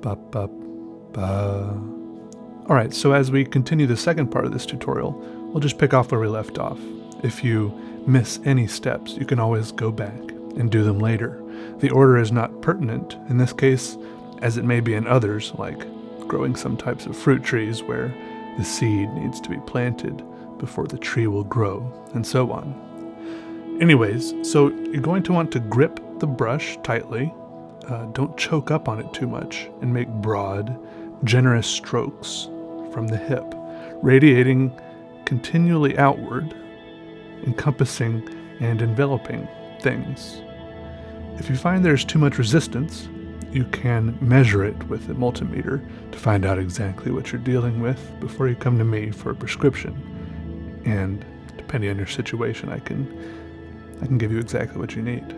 ba, ba, ba. Alright, so as we continue the second part of this tutorial, we'll just pick off where we left off. If you miss any steps, you can always go back and do them later. The order is not pertinent in this case, as it may be in others, like growing some types of fruit trees where the seed needs to be planted before the tree will grow, and so on. Anyways, so you're going to want to grip the brush tightly. Don't choke up on it too much, and make broad, generous strokes from the hip, radiating continually outward, encompassing and enveloping things. If you find there's too much resistance, you can measure it with a multimeter to find out exactly what you're dealing with before you come to me for a prescription. And depending on your situation, I can give you exactly what you need.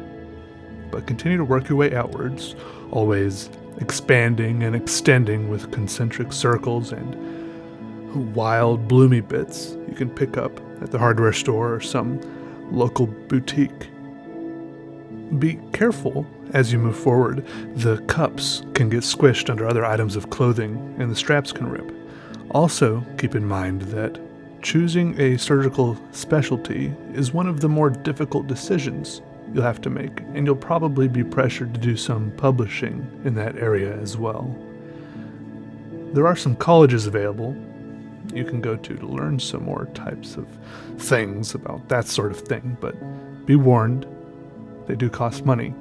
But continue to work your way outwards, always expanding and extending with concentric circles and wild bloomy bits you can pick up at the hardware store or some local boutique. Be careful as you move forward. The cups can get squished under other items of clothing and the straps can rip. Also, keep in mind that choosing a surgical specialty is one of the more difficult decisions you'll have to make, and you'll probably be pressured to do some publishing in that area as well. There are some colleges available you can go to learn some more types of things about that sort of thing, but be warned, they do cost money.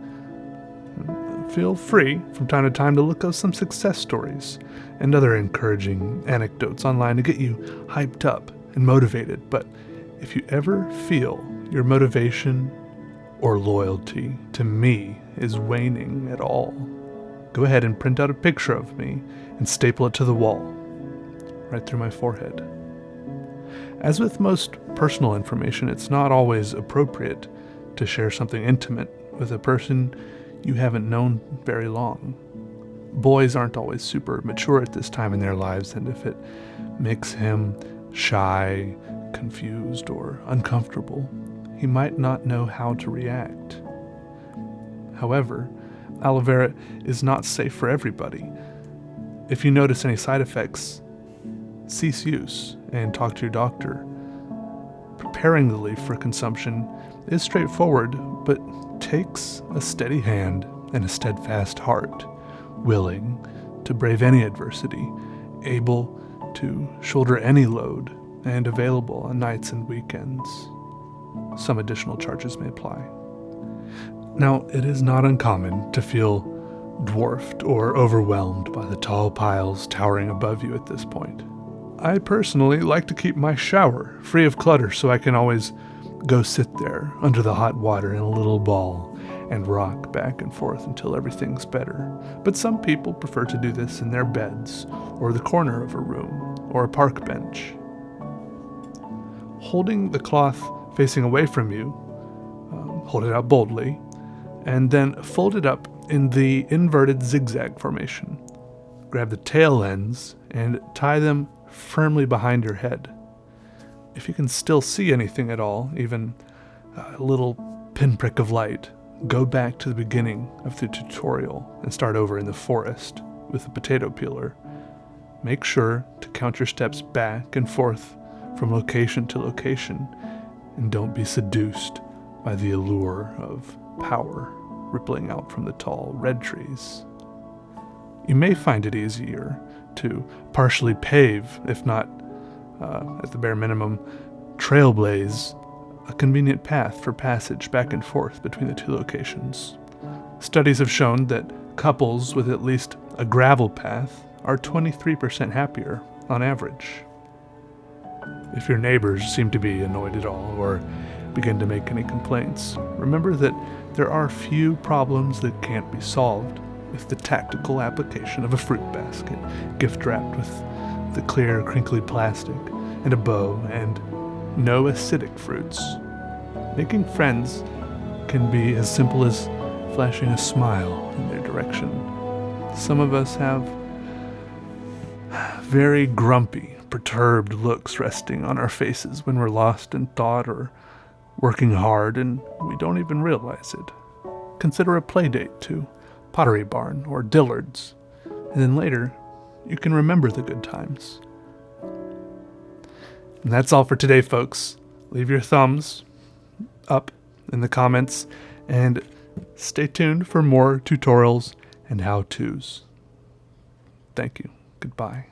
Feel free from time to time to look up some success stories and other encouraging anecdotes online to get you hyped up and motivated, but if you ever feel your motivation or loyalty to me is waning at all, go ahead and print out a picture of me and staple it to the wall, right through my forehead. As with most personal information, it's not always appropriate to share something intimate with a person you haven't known very long. Boys aren't always super mature at this time in their lives, and if it makes him shy, confused, or uncomfortable, he might not know how to react. However, aloe vera is not safe for everybody. If you notice any side effects, cease use and talk to your doctor. Preparing the leaf for consumption is straightforward, but takes a steady hand and a steadfast heart, willing to brave any adversity, able to shoulder any load, and available on nights and weekends. Some additional charges may apply. Now, it is not uncommon to feel dwarfed or overwhelmed by the tall piles towering above you at this point. I personally like to keep my shower free of clutter so I can always go sit there under the hot water in a little ball and rock back and forth until everything's better. But some people prefer to do this in their beds or the corner of a room or a park bench. Holding the cloth facing away from you, hold it out boldly, and then fold it up in the inverted zigzag formation. Grab the tail ends and tie them firmly behind your head. If you can still see anything at all, even a little pinprick of light, go back to the beginning of the tutorial and start over in the forest with a potato peeler. Make sure to count your steps back and forth from location to location, and don't be seduced by the allure of power rippling out from the tall red trees. You may find it easier to partially pave, if not, at the bare minimum, trailblaze a convenient path for passage back and forth between the two locations. Studies have shown that couples with at least a gravel path are 23% happier on average. If your neighbors seem to be annoyed at all or begin to make any complaints, remember that there are few problems that can't be solved with the tactical application of a fruit basket, gift wrapped with the clear, crinkly plastic, and a bow, and no acidic fruits. Making friends can be as simple as flashing a smile in their direction. Some of us have very grumpy, perturbed looks resting on our faces when we're lost in thought or working hard and we don't even realize it. Consider a play date to Pottery Barn or Dillard's and then later you can remember the good times. And that's all for today, folks. Leave your thumbs up in the comments and stay tuned for more tutorials and how-tos. Thank you. Goodbye.